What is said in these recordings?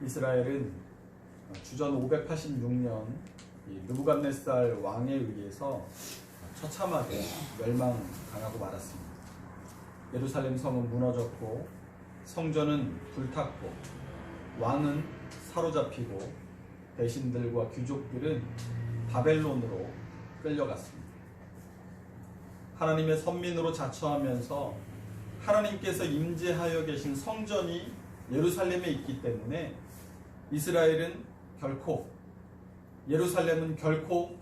이스라엘은 주전 586년 느부갓네살 왕에 의해서 처참하게 멸망당하고 말았습니다. 예루살렘 성은 무너졌고 성전은 불탔고 왕은 사로잡히고 대신들과 귀족들은 바벨론으로 끌려갔습니다. 하나님의 선민으로 자처하면서 하나님께서 임재하여 계신 성전이 예루살렘에 있기 때문에 예루살렘은 결코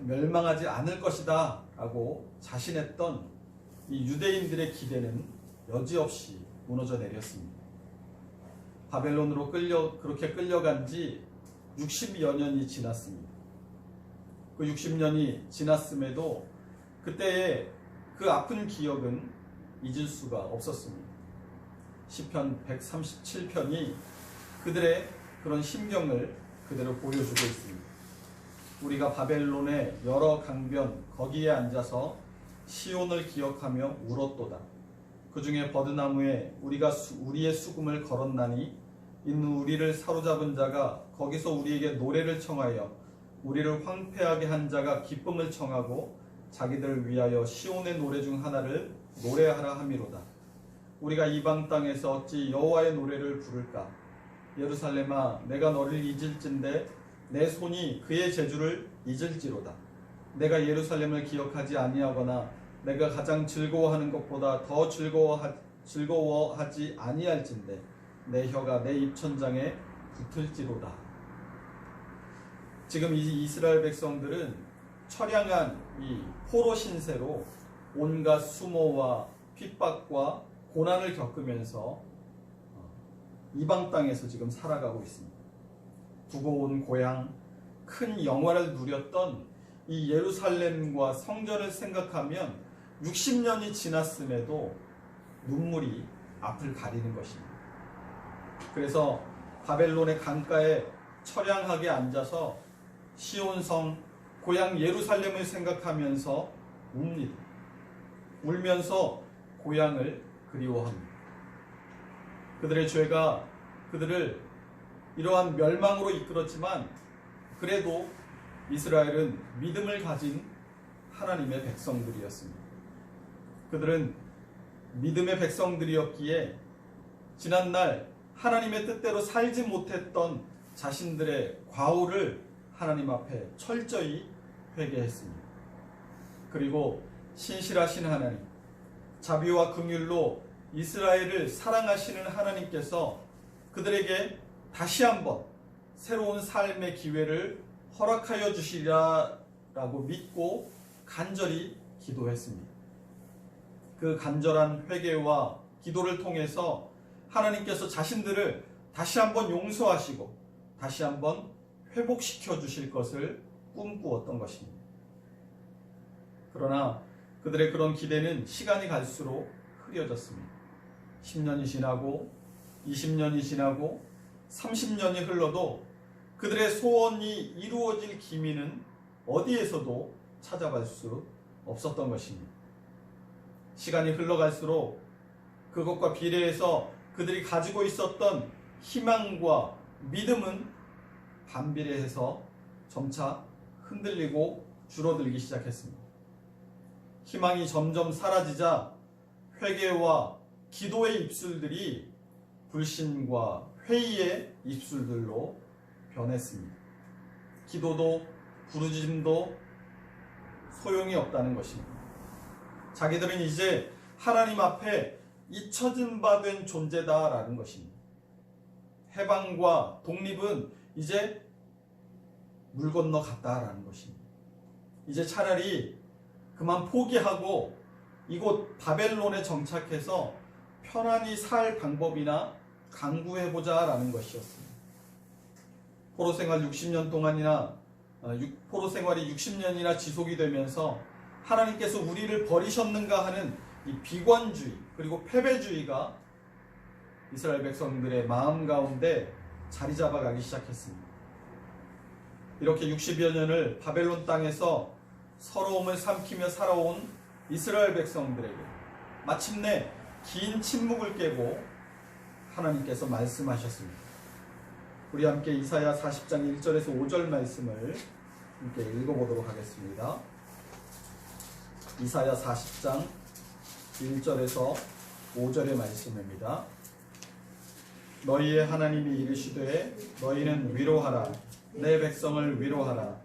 멸망하지 않을 것이다 라고 자신했던 이 유대인들의 기대는 여지없이 무너져 내렸습니다. 바벨론으로 그렇게 끌려간 지 60여 년이 지났습니다. 그 60년이 지났음에도 그때의 그 아픈 기억은 잊을 수가 없었습니다. 시편 137편이 그들의 그런 심경을 그대로 보여주고 있습니다. 우리가 바벨론의 여러 강변 거기에 앉아서 시온을 기억하며 울었도다. 그 중에 버드나무에 우리가 우리의 수금을 걸었나니 이는 우리를 사로잡은 자가 거기서 우리에게 노래를 청하여 우리를 황폐하게 한 자가 기쁨을 청하고 자기들을 위하여 시온의 노래 중 하나를 노래하라 함이로다. 우리가 이방 땅에서 어찌 여호와의 노래를 부를까? 예루살렘아, 내가 너를 잊을진데 내 손이 그의 재주를 잊을지로다. 내가 예루살렘을 기억하지 아니하거나 내가 가장 즐거워하는 것보다 더 즐거워하지 아니할진데 내 혀가 내 입천장에 붙을지로다. 지금 이 이스라엘 백성들은 처량한 이 포로 신세로 온갖 수모와 핍박과 고난을 겪으면서 이방 땅에서 지금 살아가고 있습니다. 두고 온 고향, 큰 영화를 누렸던 이 예루살렘과 성전을 생각하면 60년이 지났음에도 눈물이 앞을 가리는 것입니다. 그래서 바벨론의 강가에 처량하게 앉아서 시온성, 고향 예루살렘을 생각하면서 웁니다. 울면서 고향을 그리워합니다. 그들의 죄가 그들을 이러한 멸망으로 이끌었지만 그래도 이스라엘은 믿음을 가진 하나님의 백성들이었습니다. 그들은 믿음의 백성들이었기에 지난날 하나님의 뜻대로 살지 못했던 자신들의 과오를 하나님 앞에 철저히 회개했습니다. 그리고 신실하신 하나님, 자비와 긍휼로 이스라엘을 사랑하시는 하나님께서 그들에게 다시 한번 새로운 삶의 기회를 허락하여 주시리라고 믿고 간절히 기도했습니다. 그 간절한 회개와 기도를 통해서 하나님께서 자신들을 다시 한번 용서하시고 다시 한번 회복시켜 주실 것을 꿈꾸었던 것입니다. 그러나 그들의 그런 기대는 시간이 갈수록 흐려졌습니다. 10년이 지나고 20년이 지나고 30년이 흘러도 그들의 소원이 이루어질 기미는 어디에서도 찾아갈 수 없었던 것입니다. 시간이 흘러갈수록 그것과 비례해서 그들이 가지고 있었던 희망과 믿음은 반비례해서 점차 흔들리고 줄어들기 시작했습니다. 희망이 점점 사라지자 회개와 기도의 입술들이 불신과 회의의 입술들로 변했습니다. 기도도 부르짖음도 소용이 없다는 것입니다. 자기들은 이제 하나님 앞에 잊혀진 바 된 존재다라는 것입니다. 해방과 독립은 이제 물 건너 갔다라는 것입니다. 이제 차라리 그만 포기하고 이곳 바벨론에 정착해서 편안히 살 방법이나 강구해보자라는 것이었습니다. 포로 생활 60년 동안이나 포로 생활이 60년이나 지속이 되면서 하나님께서 우리를 버리셨는가 하는 이 비관주의 그리고 패배주의가 이스라엘 백성들의 마음 가운데 자리 잡아가기 시작했습니다. 이렇게 60여 년을 바벨론 땅에서 서러움을 삼키며 살아온 이스라엘 백성들에게 마침내 긴 침묵을 깨고 하나님께서 말씀하셨습니다. 우리 함께 이사야 40장 1절에서 5절 말씀을 함께 읽어보도록 하겠습니다. 이사야 40장 1절에서 5절의 말씀입니다. 너희의 하나님이 이르시되 너희는 위로하라. 내 백성을 위로하라.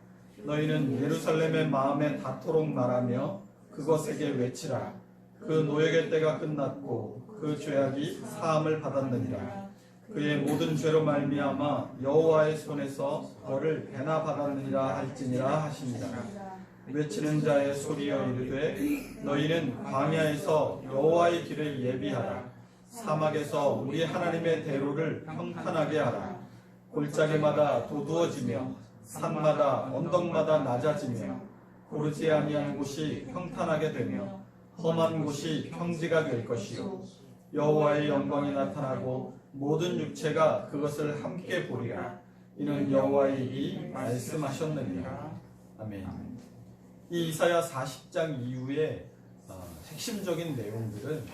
너희는 예루살렘의 마음에 닿도록 말하며 그것에게 외치라. 그 노역의 때가 끝났고 그 죄악이 사함을 받았느니라. 그의 모든 죄로 말미암아 여호와의 손에서 벌을 배나 받았느니라 할지니라 하시니라. 외치는 자의 소리여 이르되 너희는 광야에서 여호와의 길을 예비하라. 사막에서 우리 하나님의 대로를 평탄하게 하라. 골짜기마다 도두어지며 산마다 언덕마다 낮아지며 고르지 아니한 곳이 평탄하게 되며 험한 곳이 평지가 될 것이요 여호와의 영광이 나타나고 모든 육체가 그것을 함께 보리라. 이는 여호와의 입이 말씀하셨느니라. 아멘. 이 이사야 40장 이후에 핵심적인 내용들은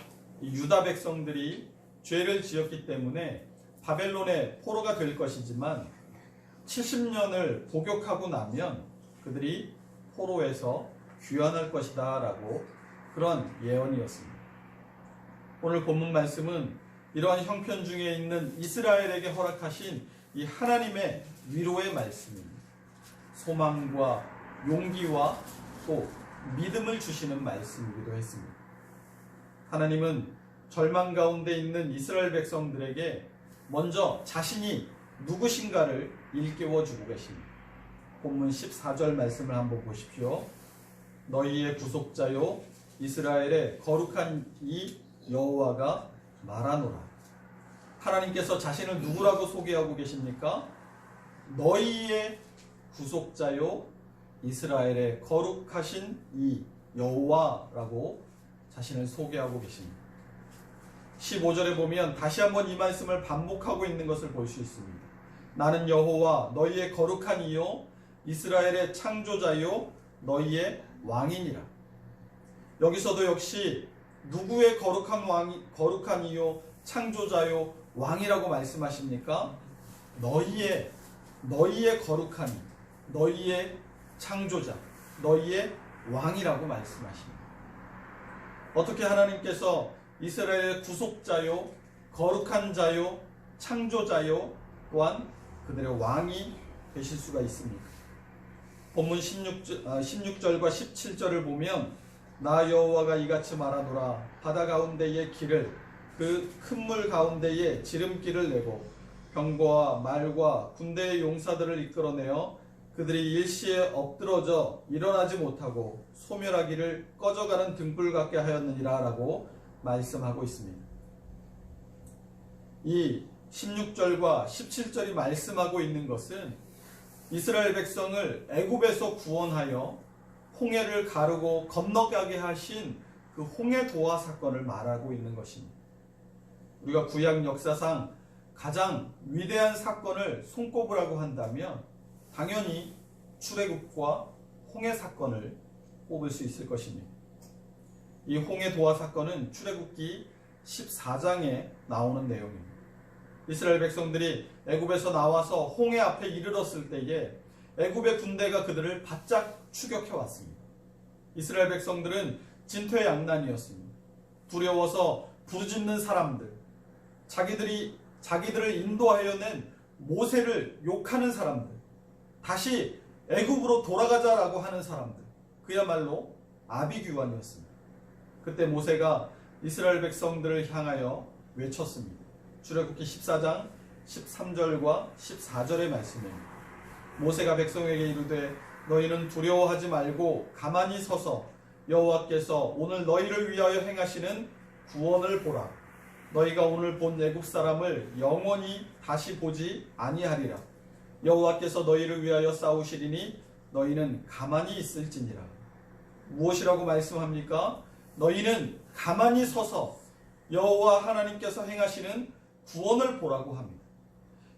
유다 백성들이 죄를 지었기 때문에 바벨론의 포로가 될 것이지만 70년을 복역하고 나면 그들이 포로에서 귀환할 것이다 라고 그런 예언이었습니다. 오늘 본문 말씀은 이러한 형편 중에 있는 이스라엘에게 허락하신 이 하나님의 위로의 말씀입니다. 소망과 용기와 또 믿음을 주시는 말씀이기도 했습니다. 하나님은 절망 가운데 있는 이스라엘 백성들에게 먼저 자신이 누구신가를 일깨워 주고 계십니다. 본문 14절 말씀을 한번 보십시오. 너희의 구속자요 이스라엘의 거룩한 이 여호와가 말하노라. 하나님께서 자신을 누구라고 소개하고 계십니까? 너희의 구속자요 이스라엘의 거룩하신 이 여호와라고 자신을 소개하고 계십니다. 15절에 보면 다시 한번 이 말씀을 반복하고 있는 것을 볼 수 있습니다. 나는 여호와 너희의 거룩한 이요 이스라엘의 창조자요 너희의 왕이니라. 여기서도 역시 누구의 거룩한 이요 창조자요 왕이라고 말씀하십니까? 너희의 거룩한 이, 너희의 창조자, 너희의 왕이라고 말씀하십니다. 어떻게 하나님께서 이스라엘의 구속자요 거룩한 자요 창조자요 또한 그들의 왕이 되실 수가 있습니까? 본문 16절과 17절을 보면 나 여호와가 이같이 말하노라. 바다 가운데의 길을 그 큰 물 가운데에 지름길을 내고 병거와 말과 군대의 용사들을 이끌어내어 그들이 일시에 엎드러져 일어나지 못하고 소멸하기를 꺼져가는 등불 같게 하였느니라 라고 말씀하고 있습니다. 이 16절과 17절이 말씀하고 있는 것은 이스라엘 백성을 애굽에서 구원하여 홍해를 가르고 건너가게 하신 그 홍해 도화 사건을 말하고 있는 것입니다. 우리가 구약 역사상 가장 위대한 사건을 손꼽으라고 한다면 당연히 출애굽과 홍해 사건을 꼽을 수 있을 것입니다. 이 홍해 도화 사건은 출애굽기 14장에 나오는 내용입니다. 이스라엘 백성들이 애굽에서 나와서 홍해 앞에 이르렀을 때에 애굽의 군대가 그들을 바짝 추격해 왔습니다. 이스라엘 백성들은 진퇴양난이었습니다. 두려워서 부르짖는 사람들, 자기들을 인도하여 낸 모세를 욕하는 사람들, 다시 애굽으로 돌아가자라고 하는 사람들, 그야말로 아비규환이었습니다. 그때 모세가 이스라엘 백성들을 향하여 외쳤습니다. 출애굽기 14장 13절과 14절의 말씀입니다. 모세가 백성에게 이르되 너희는 두려워하지 말고 가만히 서서 여호와께서 오늘 너희를 위하여 행하시는 구원을 보라. 너희가 오늘 본 애굽 사람을 영원히 다시 보지 아니하리라. 여호와께서 너희를 위하여 싸우시리니 너희는 가만히 있을지니라. 무엇이라고 말씀합니까? 너희는 가만히 서서 여호와 하나님께서 행하시는 구원을 보라고 합니다.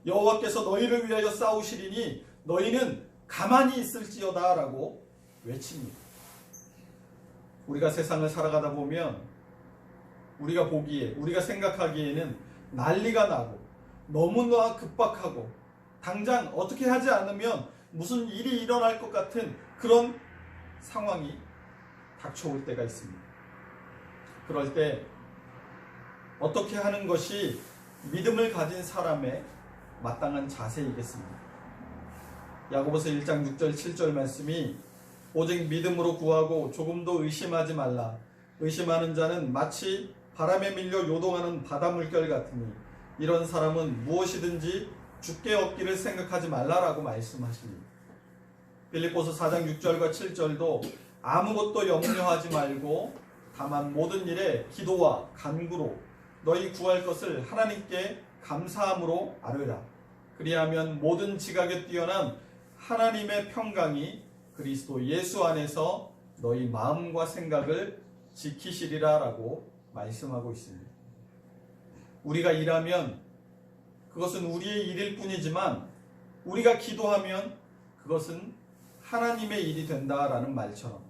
여호와께서 너희를 위하여 싸우시리니 너희는 가만히 있을지어다 라고 외칩니다. 우리가 세상을 살아가다 보면 우리가 보기에, 우리가 생각하기에는 난리가 나고 너무나 급박하고 당장 어떻게 하지 않으면 무슨 일이 일어날 것 같은 그런 상황이 닥쳐올 때가 있습니다. 그럴 때 어떻게 하는 것이 믿음을 가진 사람의 마땅한 자세이겠습니다. 야고보서 1장 6절 7절 말씀이 오직 믿음으로 구하고 조금도 의심하지 말라. 의심하는 자는 마치 바람에 밀려 요동하는 바다 물결 같으니 이런 사람은 무엇이든지 죽게 얻기를 생각하지 말라라고 말씀하십니다. 빌립보서 4장 6절과 7절도 아무것도 염려하지 말고 다만 모든 일에 기도와 간구로 너희 구할 것을 하나님께 감사함으로 아뢰라. 그리하면 모든 지각에 뛰어난 하나님의 평강이 그리스도 예수 안에서 너희 마음과 생각을 지키시리라 라고 말씀하고 있습니다. 우리가 일하면 그것은 우리의 일일 뿐이지만 우리가 기도하면 그것은 하나님의 일이 된다라는 말처럼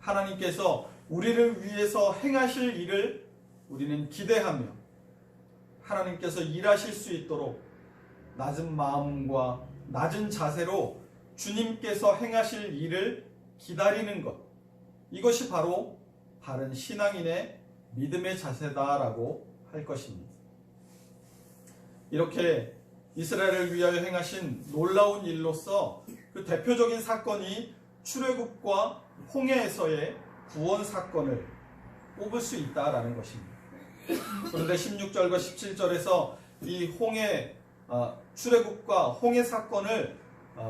하나님께서 우리를 위해서 행하실 일을 우리는 기대하며 하나님께서 일하실 수 있도록 낮은 마음과 낮은 자세로 주님께서 행하실 일을 기다리는 것, 이것이 바로 바른 신앙인의 믿음의 자세다라고 할 것입니다. 이렇게 이스라엘을 위하여 행하신 놀라운 일로서 그 대표적인 사건이 출애굽과 홍해에서의 구원 사건을 꼽을 수 있다라는 것입니다. 그런데 16절과 17절에서 이 출애굽과 홍해 사건을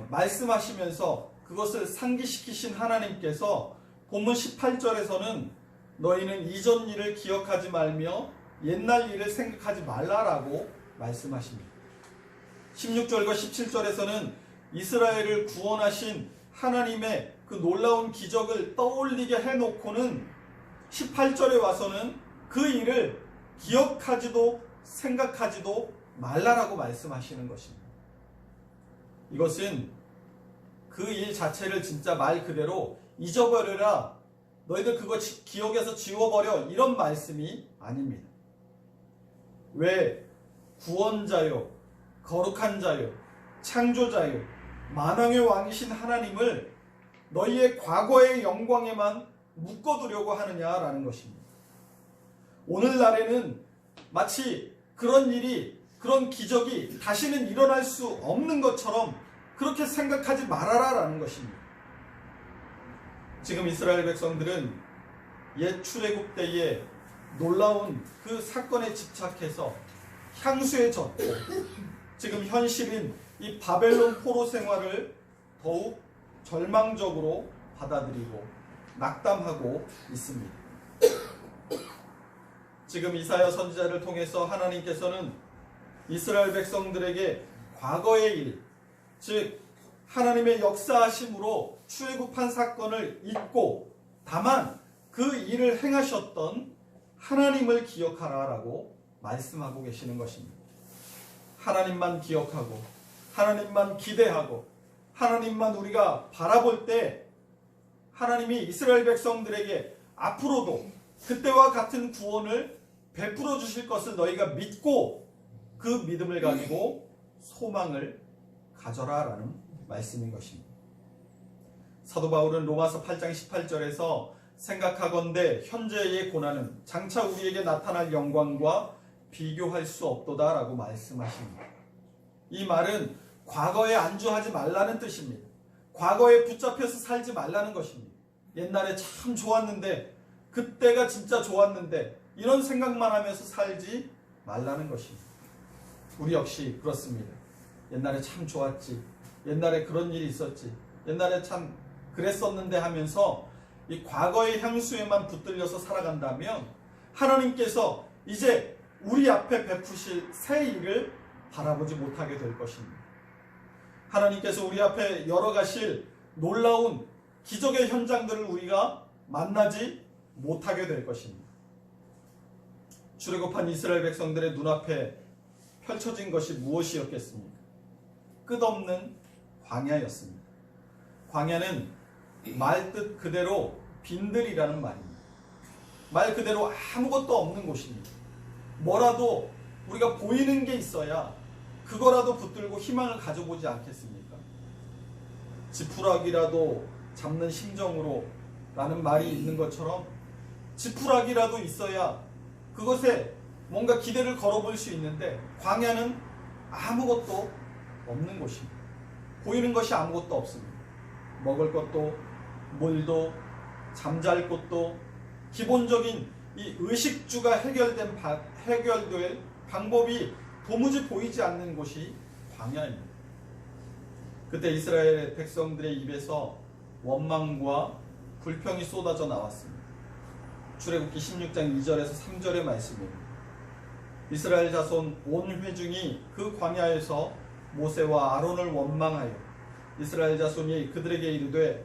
말씀하시면서 그것을 상기시키신 하나님께서 본문 18절에서는 너희는 이전 일을 기억하지 말며 옛날 일을 생각하지 말라라고 말씀하십니다. 16절과 17절에서는 이스라엘을 구원하신 하나님의 그 놀라운 기적을 떠올리게 해놓고는 18절에 와서는 그 일을 기억하지도 생각하지도 말라라고 말씀하시는 것입니다. 이것은 그 일 자체를 진짜 말 그대로 잊어버려라, 너희들 그거 기억에서 지워버려, 이런 말씀이 아닙니다. 왜 구원자요, 거룩한 자요, 창조자요, 만왕의 왕이신 하나님을 너희의 과거의 영광에만 묶어두려고 하느냐라는 것입니다. 오늘날에는 마치 그런 일이, 그런 기적이 다시는 일어날 수 없는 것처럼 그렇게 생각하지 말아라라는 것입니다. 지금 이스라엘 백성들은 옛 출애굽 때의 놀라운 그 사건에 집착해서 향수에 젖고 지금 현실인 이 바벨론 포로 생활을 더욱 절망적으로 받아들이고 낙담하고 있습니다. 지금 이사야 선지자를 통해서 하나님께서는 이스라엘 백성들에게 과거의 일, 즉 하나님의 역사하심으로 출애굽한 사건을 잊고 다만 그 일을 행하셨던 하나님을 기억하라라고 말씀하고 계시는 것입니다. 하나님만 기억하고 하나님만 기대하고 하나님만 우리가 바라볼 때 하나님이 이스라엘 백성들에게 앞으로도 그때와 같은 구원을 베풀어 주실 것을 너희가 믿고 그 믿음을 가지고 소망을 가져라라는 말씀인 것입니다. 사도 바울은 로마서 8장 18절에서 생각하건대 현재의 고난은 장차 우리에게 나타날 영광과 비교할 수 없도다라고 말씀하십니다. 이 말은 과거에 안주하지 말라는 뜻입니다. 과거에 붙잡혀서 살지 말라는 것입니다. 옛날에 참 좋았는데, 그때가 진짜 좋았는데, 이런 생각만 하면서 살지 말라는 것입니다. 우리 역시 그렇습니다. 옛날에 참 좋았지, 옛날에 그런 일이 있었지, 옛날에 참 그랬었는데 하면서 이 과거의 향수에만 붙들려서 살아간다면 하나님께서 이제 우리 앞에 베푸실 새 일을 바라보지 못하게 될 것입니다. 하나님께서 우리 앞에 열어가실 놀라운 기적의 현장들을 우리가 만나지 못하게 될 것입니다. 출애굽한 이스라엘 백성들의 눈앞에 펼쳐진 것이 무엇이었겠습니까? 끝없는 광야였습니다. 광야는 말뜻 그대로 빈들이라는 말입니다. 말 그대로 아무것도 없는 곳입니다. 뭐라도 우리가 보이는 게 있어야 그거라도 붙들고 희망을 가져보지 않겠습니까? 지푸라기라도 잡는 심정으로 라는 말이 있는 것처럼 지푸라기라도 있어야 그것에 뭔가 기대를 걸어볼 수 있는데, 광야는 아무것도 없는 곳입니다. 보이는 것이 아무것도 없습니다. 먹을 것도 물도 잠잘 곳도 기본적인 이 의식주가 해결될 방법이 도무지 보이지 않는 곳이 광야입니다. 그때 이스라엘 백성들의 입에서 원망과 불평이 쏟아져 나왔습니다. 출애굽기 16장 2절에서 3절의 말씀입니다. 이스라엘 자손 온 회중이 그 광야에서 모세와 아론을 원망하여 이스라엘 자손이 그들에게 이르되,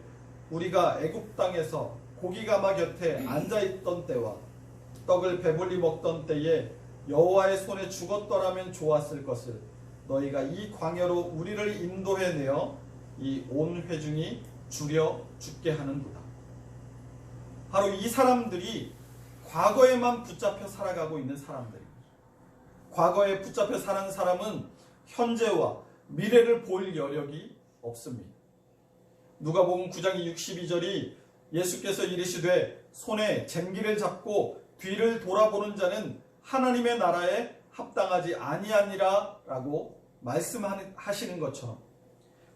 우리가 애굽 땅에서 고기가마 곁에 앉아있던 때와 떡을 배불리 먹던 때에 여호와의 손에 죽었더라면 좋았을 것을 너희가 이 광야로 우리를 인도해내어 이 온 회중이 줄여 죽게 하는도다. 바로 이 사람들이 과거에만 붙잡혀 살아가고 있는 사람들입니다. 과거에 붙잡혀 사는 사람은 현재와 미래를 볼 여력이 없습니다. 누가복음 9장 62절이 예수께서 이르시되 손에 쟁기를 잡고 뒤를 돌아보는 자는 하나님의 나라에 합당하지 아니하니라 라고 말씀하시는 것처럼,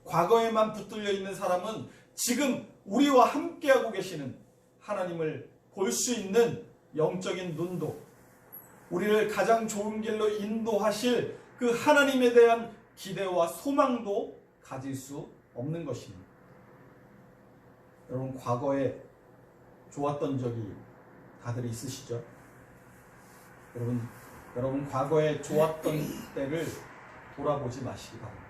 과거에만 붙들려 있는 사람은 지금 우리와 함께하고 계시는 하나님을 볼 수 있는 영적인 눈도, 우리를 가장 좋은 길로 인도하실 그 하나님에 대한 기대와 소망도 가질 수 없는 것입니다. 여러분, 과거에 좋았던 적이 다들 있으시죠? 여러분 과거에 좋았던 때를 돌아보지 마시기 바랍니다.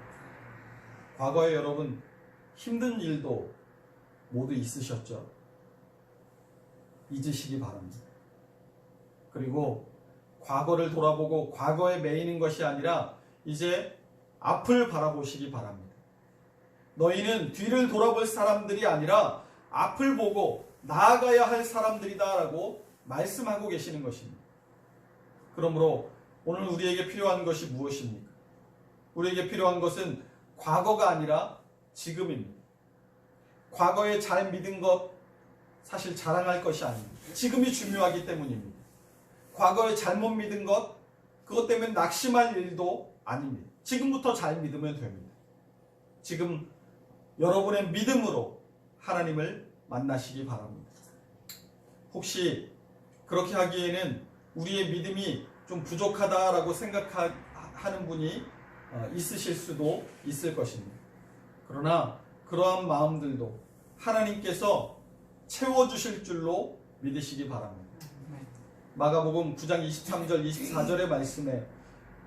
과거에 여러분 힘든 일도 모두 있으셨죠? 잊으시기 바랍니다. 그리고 과거를 돌아보고 과거에 매이는 것이 아니라 이제 앞을 바라보시기 바랍니다. 너희는 뒤를 돌아볼 사람들이 아니라 앞을 보고 나아가야 할 사람들이다 라고 말씀하고 계시는 것입니다. 그러므로 오늘 우리에게 필요한 것이 무엇입니까? 우리에게 필요한 것은 과거가 아니라 지금입니다. 과거에 잘 믿은 것 사실 자랑할 것이 아닙니다. 지금이 중요하기 때문입니다. 과거에 잘못 믿은 것, 그것 때문에 낙심할 일도 아닙니다. 지금부터 잘 믿으면 됩니다. 지금 여러분의 믿음으로 하나님을 만나시기 바랍니다. 혹시 그렇게 하기에는 우리의 믿음이 좀 부족하다라고 생각하는 분이 있으실 수도 있을 것입니다. 그러나 그러한 마음들도 하나님께서 채워주실 줄로 믿으시기 바랍니다. 마가복음 9장 23절 24절의 말씀에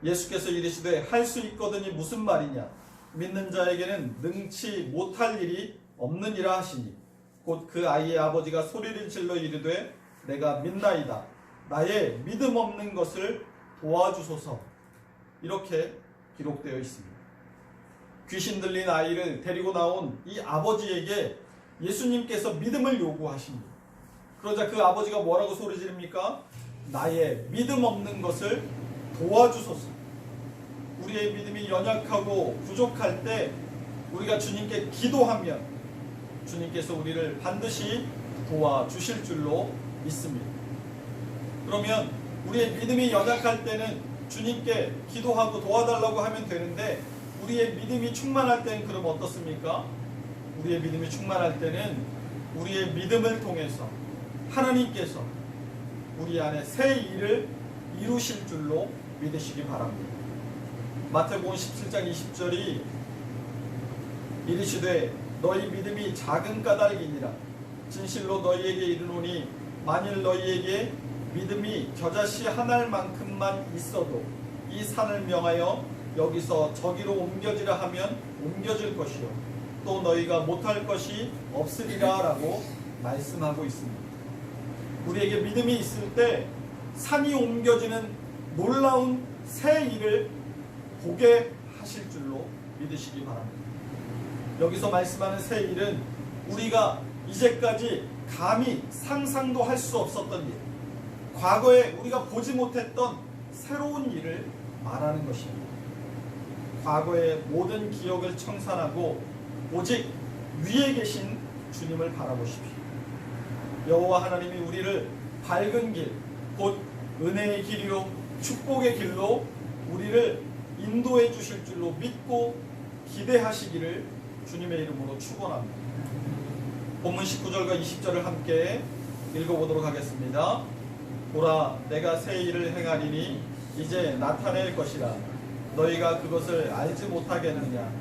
예수께서 이르시되 할 수 있거든이 무슨 말이냐, 믿는 자에게는 능치 못할 일이 없느니라 하시니, 곧 그 아이의 아버지가 소리를 질러 이르되 내가 믿나이다, 나의 믿음 없는 것을 도와주소서, 이렇게 기록되어 있습니다. 귀신 들린 아이를 데리고 나온 이 아버지에게 예수님께서 믿음을 요구하십니다. 그러자 그 아버지가 뭐라고 소리 지릅니까? 나의 믿음 없는 것을 도와주소서. 우리의 믿음이 연약하고 부족할 때 우리가 주님께 기도하면 주님께서 우리를 반드시 도와주실 줄로 믿습니다. 그러면 우리의 믿음이 연약할 때는 주님께 기도하고 도와달라고 하면 되는데, 우리의 믿음이 충만할 때는 그럼 어떻습니까? 우리의 믿음이 충만할 때는 우리의 믿음을 통해서 하나님께서 우리 안에 새 일을 이루실 줄로 믿으시기 바랍니다. 마태복음 17장 20절이 이르시되 너희 믿음이 작은 까닭이니라. 진실로 너희에게 이르노니 만일 너희에게 믿음이 겨자씨 한 알만큼만 있어도 이 산을 명하여 여기서 저기로 옮겨지라 하면 옮겨질 것이요 또 너희가 못할 것이 없으리라 라고 말씀하고 있습니다. 우리에게 믿음이 있을 때 산이 옮겨지는 놀라운 새 일을 보게 하실 줄로 믿으시기 바랍니다. 여기서 말씀하는 새 일은 우리가 이제까지 감히 상상도 할 수 없었던 일, 과거에 우리가 보지 못했던 새로운 일을 말하는 것입니다. 과거의 모든 기억을 청산하고 오직 위에 계신 주님을 바라보십시오. 여호와 하나님이 우리를 밝은 길, 곧 은혜의 길이요 축복의 길로 우리를 인도해 주실 줄로 믿고 기대하시기를 주님의 이름으로 축원합니다. 본문 19절과 20절을 함께 읽어보도록 하겠습니다. 보라, 내가 새 일을 행하리니 이제 나타낼 것이라. 너희가 그것을 알지 못하겠느냐.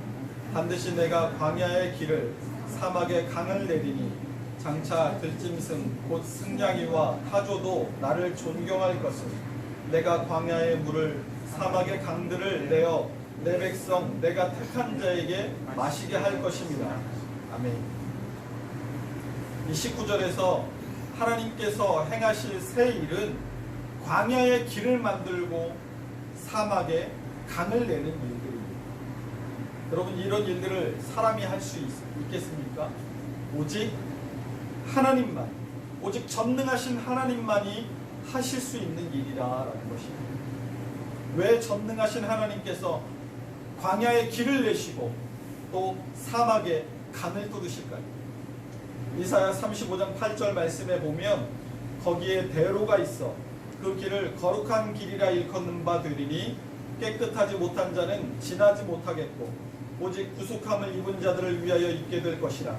반드시 내가 광야의 길을 사막의 강을 내리니 장차 들짐승 곧 승냥이와 타조도 나를 존경할 것을. 내가 광야의 물을 사막의 강들을 내어 내 백성 내가 택한 자에게 마시게 할 것입니다. 아멘. 이 19절에서 하나님께서 행하실 새 일은 광야의 길을 만들고 사막에 강을 내는 일들입니다. 여러분, 이런 일들을 사람이 할 수 있겠습니까? 오직 하나님만, 오직 전능하신 하나님만이 하실 수 있는 일이라는 것입니다. 왜 전능하신 하나님께서 광야의 길을 내시고 또 사막에 강을 뚫으실까요? 이사야 35장 8절 말씀에 보면 거기에 대로가 있어 그 길을 거룩한 길이라 일컫는 바 되리니 깨끗하지 못한 자는 지나지 못하겠고 오직 구속함을 입은 자들을 위하여 있게 될 것이라.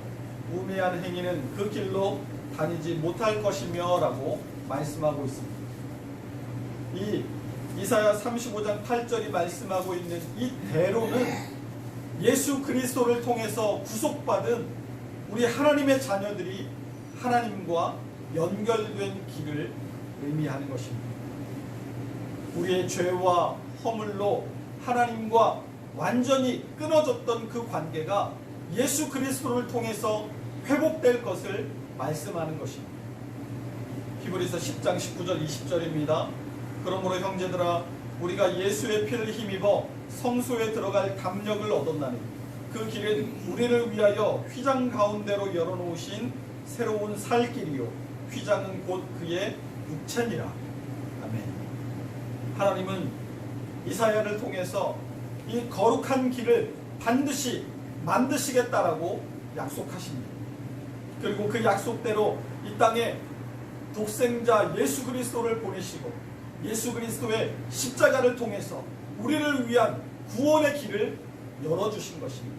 우매한 행위는 그 길로 다니지 못할 것이며 라고 말씀하고 있습니다. 이 이사야 35장 8절이 말씀하고 있는 이 대로는 예수 그리스도를 통해서 구속받은 우리 하나님의 자녀들이 하나님과 연결된 길을 의미하는 것입니다. 우리의 죄와 허물로 하나님과 완전히 끊어졌던 그 관계가 예수 그리스도를 통해서 회복될 것을 말씀하는 것입니다. 히브리서 10장 19절 20절입니다. 그러므로 형제들아, 우리가 예수의 피를 힘입어 성소에 들어갈 담력을 얻었나니 그 길은 우리를 위하여 휘장 가운데로 열어놓으신 새로운 살 길이요 휘장은 곧 그의 육체니라. 아멘. 하나님은 이사야를 통해서 이 거룩한 길을 반드시 만드시겠다라고 약속하십니다. 그리고 그 약속대로 이 땅에 독생자 예수 그리스도를 보내시고 예수 그리스도의 십자가를 통해서 우리를 위한 구원의 길을 열어주신 것입니다.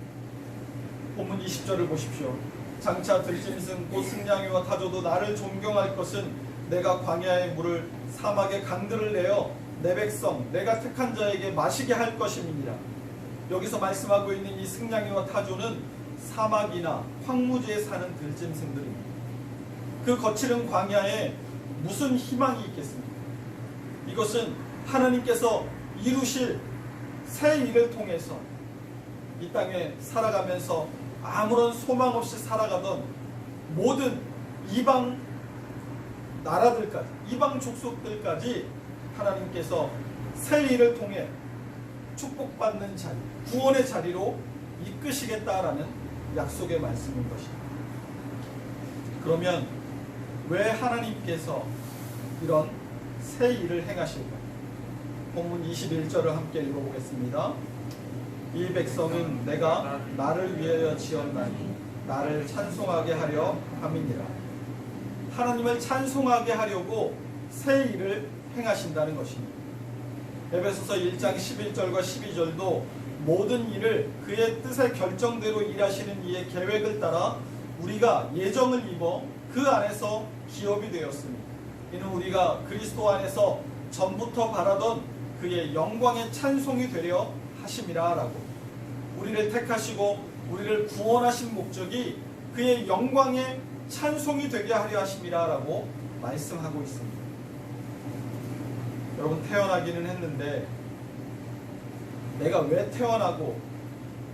본문 20절을 보십시오. 장차 들짐승 곧 승냥이와 타조도 나를 존경할 것은 내가 광야의 물을 사막의 강들을 내어 내 백성 내가 택한 자에게 마시게 할 것임이니라. 여기서 말씀하고 있는 이 승냥이와 타조는 사막이나 황무지에 사는 들짐승들입니다. 그 거칠은 광야에 무슨 희망이 있겠습니까? 이것은 하나님께서 이루실 새 일을 통해서 이 땅에 살아가면서 아무런 소망 없이 살아가던 모든 이방 나라들까지, 이방 족속들까지 하나님께서 새 일을 통해 축복받는 자리, 구원의 자리로 이끄시겠다라는 약속의 말씀인 것입니다. 그러면 왜 하나님께서 이런 새 일을 행하실까요? 본문 21절을 함께 읽어보겠습니다. 이 백성은 내가 나를 위하여 지었나니 나를 찬송하게 하려 함이니라. 하나님을 찬송하게 하려고 새 일을 행하신다는 것입니다. 에베소서 1장 11절과 12절도 모든 일을 그의 뜻의 결정대로 일하시는 이의 계획을 따라 우리가 예정을 입어 그 안에서 기업이 되었습니다. 이는 우리가 그리스도 안에서 전부터 바라던 그의 영광의 찬송이 되려 하심이라 라고. 우리를 택하시고 우리를 구원하신 목적이 그의 영광의 찬송이 되게 하려 하심이라 라고 말씀하고 있습니다. 여러분, 태어나기는 했는데 내가 왜 태어나고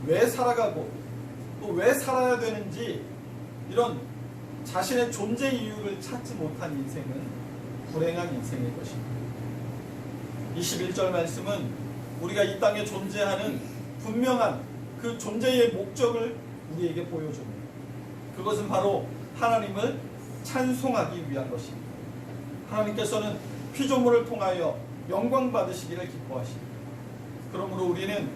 왜 살아가고 또 왜 살아야 되는지 이런 자신의 존재 이유를 찾지 못한 인생은 불행한 인생일 것입니다. 21절 말씀은 우리가 이 땅에 존재하는 분명한 그 존재의 목적을 우리에게 보여줍니다. 그것은 바로 하나님을 찬송하기 위한 것입니다. 하나님께서는 피조물을 통하여 영광 받으시기를 기뻐하십니다. 그러므로 우리는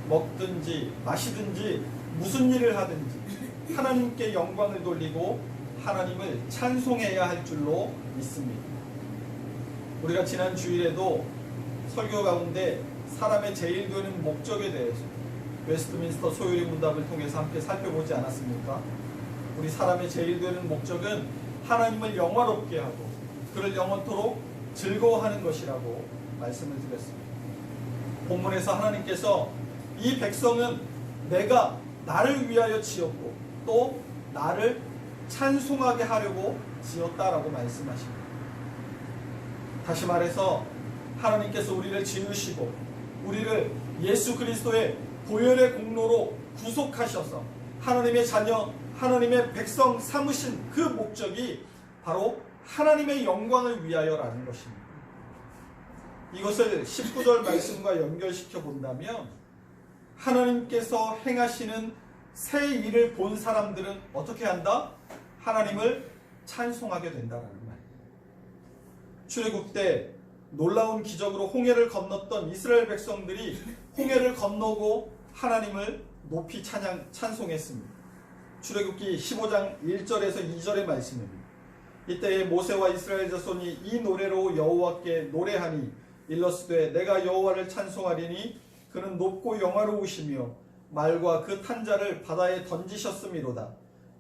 먹든지 마시든지 무슨 일을 하든지 하나님께 영광을 돌리고 하나님을 찬송해야 할 줄로 믿습니다. 우리가 지난 주일에도 설교 가운데 사람의 제일 되는 목적에 대해서 웨스트민스터 소요리 문답을 통해서 함께 살펴보지 않았습니까? 우리 사람의 제일 되는 목적은 하나님을 영화롭게 하고 그를 영원토록 즐거워하는 것이라고 말씀을 드렸습니다. 본문에서 하나님께서 이 백성은 내가 나를 위하여 지었고 또 나를 찬송하게 하려고 지었다라고 말씀하십니다. 다시 말해서 하나님께서 우리를 지으시고 우리를 예수 그리스도의 보혈의 공로로 구속하셔서 하나님의 자녀, 하나님의 백성 삼으신 그 목적이 바로 하나님의 영광을 위하여라는 것입니다. 이것을 19절 말씀과 연결시켜 본다면 하나님께서 행하시는 새 일을 본 사람들은 어떻게 한다? 하나님을 찬송하게 된다라는 말이에요. 출애굽 때 놀라운 기적으로 홍해를 건넜던 이스라엘 백성들이 홍해를 건너고 하나님을 높이 찬송했습니다. 출애굽기 15장 1절에서 2절의 말씀입니다. 이때에 모세와 이스라엘 자손이 이 노래로 여호와께 노래하니 일러스되 내가 여호와를 찬송하리니 그는 높고 영화로우시며 말과 그 탄자를 바다에 던지셨음이로다.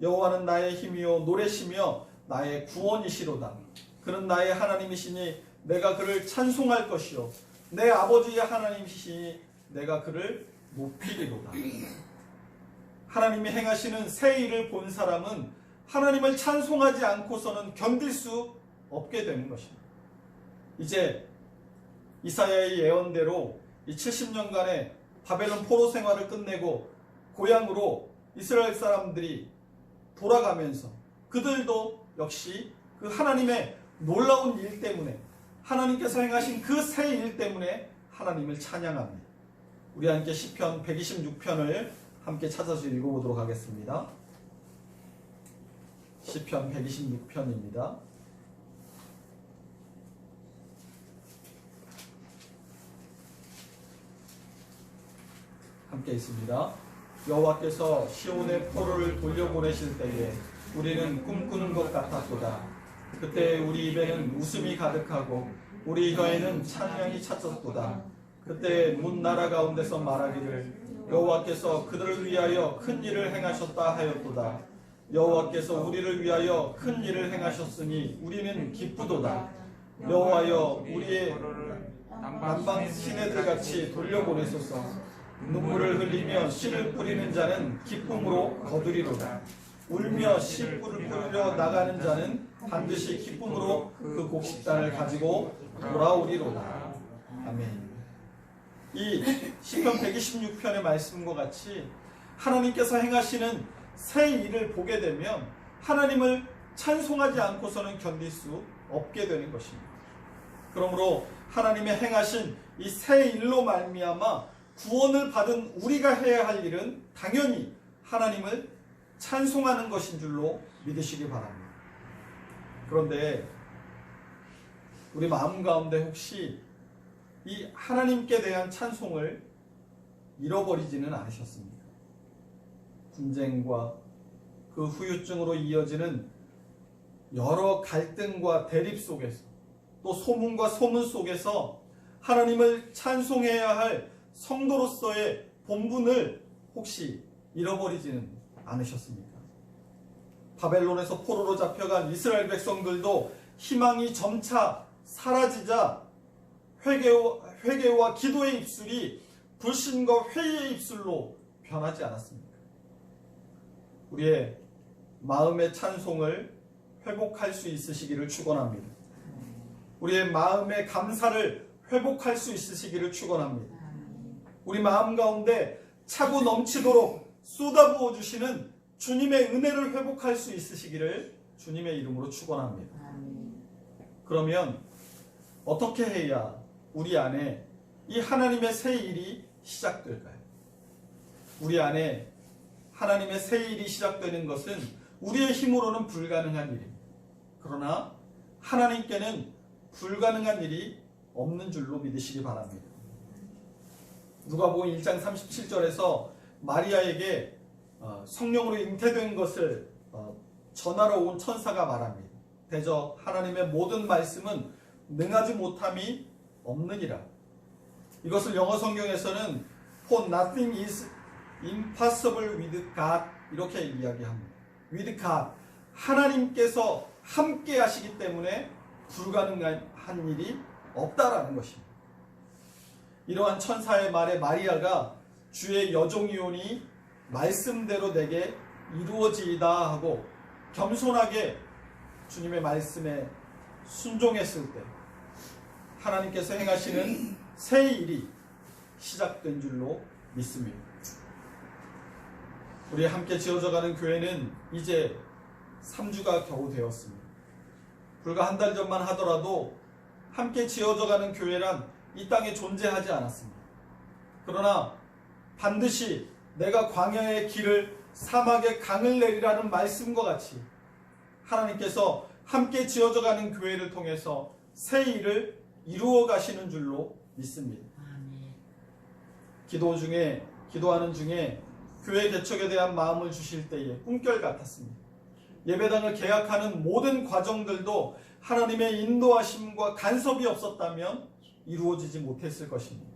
여호와는 나의 힘이요 노래시며 나의 구원이시로다. 그는 나의 하나님이시니 내가 그를 찬송할 것이요 내 아버지의 하나님이시니 내가 그를 높이리로다. 하나님이 행하시는 새 일을 본 사람은 하나님을 찬송하지 않고서는 견딜 수 없게 되는 것입니다. 이제 이사야의 예언대로 이 70년간의 바벨론 포로 생활을 끝내고 고향으로 이스라엘 사람들이 돌아가면서 그들도 역시 그 하나님의 놀라운 일 때문에 하나님께서 행하신 그 새 일 때문에 하나님을 찬양합니다. 우리 함께 시편 126편을 함께 찾아서 읽어보도록 하겠습니다. 시편 126편입니다. 함께 있습니다. 여호와께서 시온의 포로를 돌려보내실 때에 우리는 꿈꾸는 것 같았도다. 그때 우리 입에는 웃음이 가득하고 우리 혀에는 찬양이 찼었도다. 그때 문 나라 가운데서 말하기를 여호와께서 그들을 위하여 큰 일을 행하셨다 하였도다. 여호와께서 우리를 위하여 큰 일을 행하셨으니 우리는 기쁘도다. 여호와여 우리의 남방 시내들같이 돌려보내소서. 눈물을 흘리며 씨를 뿌리는 자는 기쁨으로 거두리로다. 울며 씨 뿌리러 나가는 자는 반드시 기쁨으로 그 곡식단을 가지고 돌아오리로다. 아멘. 이 시편 126편의 말씀과 같이 하나님께서 행하시는 새 일을 보게 되면 하나님을 찬송하지 않고서는 견딜 수 없게 되는 것입니다. 그러므로 하나님의 행하신 이 새 일로 말미암아 구원을 받은 우리가 해야 할 일은 당연히 하나님을 찬송하는 것인 줄로 믿으시기 바랍니다. 그런데 우리 마음 가운데 혹시 이 하나님께 대한 찬송을 잃어버리지는 않으셨습니까? 분쟁과 그 후유증으로 이어지는 여러 갈등과 대립 속에서 또 소문과 소문 속에서 하나님을 찬송해야 할 성도로서의 본분을 혹시 잃어버리지는 않으셨습니까? 바벨론에서 포로로 잡혀간 이스라엘 백성들도 희망이 점차 사라지자 회개와 기도의 입술이 불신과 회의의 입술로 변하지 않았습니까? 우리의 마음의 찬송을 회복할 수 있으시기를 축원합니다. 우리의 마음의 감사를 회복할 수 있으시기를 축원합니다. 우리 마음 가운데 차고 넘치도록 쏟아부어 주시는 주님의 은혜를 회복할 수 있으시기를 주님의 이름으로 축원합니다. 그러면 어떻게 해야 우리 안에 이 하나님의 새 일이 시작될까요? 우리 안에 하나님의 새 일이 시작되는 것은 우리의 힘으로는 불가능한 일입니다. 그러나 하나님께는 불가능한 일이 없는 줄로 믿으시기 바랍니다. 누가복음 1장 37절에서 마리아에게 성령으로 잉태된 것을 전하러 온 천사가 말합니다. 대저 하나님의 모든 말씀은 능하지 못함이 없느니라. 이것을 영어 성경에서는 For nothing is impossible with God 이렇게 이야기합니다. With God 하나님께서 함께 하시기 때문에 불가능한 일이 없다라는 것입니다. 이러한 천사의 말에 마리아가 주의 여종이오니 말씀대로 내게 이루어지이다 하고 겸손하게 주님의 말씀에 순종했을 때 하나님께서 행하시는 새 일이 시작된 줄로 믿습니다. 우리 함께 지어져가는 교회는 이제 3주가 겨우 되었습니다. 불과 한 달 전만 하더라도 함께 지어져가는 교회란 이 땅에 존재하지 않았습니다. 그러나 반드시 내가 광야의 길을 사막의 강을 내리라는 말씀과 같이 하나님께서 함께 지어져가는 교회를 통해서 새 일을 이루어 가시는 줄로 믿습니다. 기도하는 중에 교회 개척에 대한 마음을 주실 때에 꿈결 같았습니다. 예배당을 개혁하는 모든 과정들도 하나님의 인도하심과 간섭이 없었다면 이루어지지 못했을 것입니다.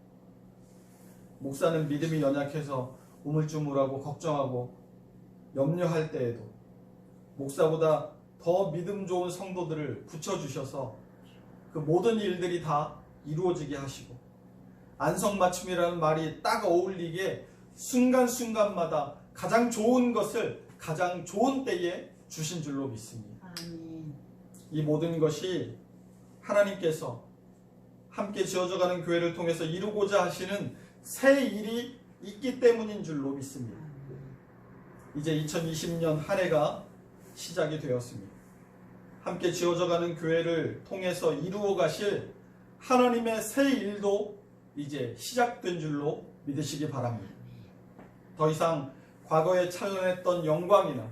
목사는 믿음이 연약해서 우물쭈물하고 걱정하고 염려할 때에도 목사보다 더 믿음 좋은 성도들을 붙여주셔서 그 모든 일들이 다 이루어지게 하시고 안성맞춤이라는 말이 딱 어울리게 순간순간마다 가장 좋은 것을 가장 좋은 때에 주신 줄로 믿습니다. 이 모든 것이 하나님께서 함께 지어져가는 교회를 통해서 이루고자 하시는 새 일이 있기 때문인 줄로 믿습니다. 이제 2020년 한 해가 시작이 되었습니다. 함께 지어져가는 교회를 통해서 이루어 가실 하나님의 새 일도 이제 시작된 줄로 믿으시기 바랍니다. 더 이상 과거에 찬란했던 영광이나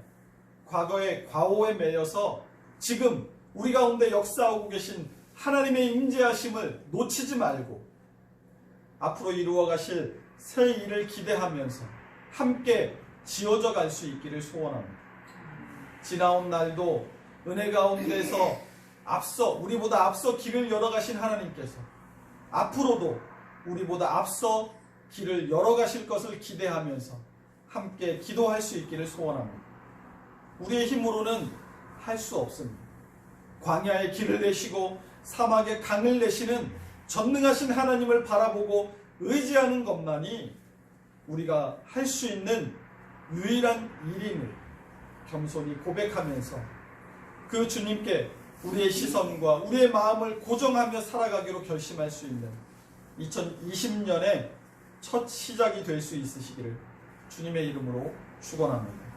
과거의 과오에 매여서 지금 우리 가운데 역사하고 계신 하나님의 임재하심을 놓치지 말고 앞으로 이루어 가실 새 일을 기대하면서 함께 지어져 갈 수 있기를 소원합니다. 지나온 날도 은혜 가운데서 우리보다 앞서 길을 열어가신 하나님께서 앞으로도 우리보다 앞서 길을 열어가실 것을 기대하면서 함께 기도할 수 있기를 소원합니다. 우리의 힘으로는 할 수 없습니다. 광야의 길을 내시고 사막의 강을 내시는 전능하신 하나님을 바라보고 의지하는 것만이 우리가 할 수 있는 유일한 일임을 겸손히 고백하면서 그 주님께 우리의 시선과 우리의 마음을 고정하며 살아가기로 결심할 수 있는 2020년의 첫 시작이 될 수 있으시기를 주님의 이름으로 축원합니다.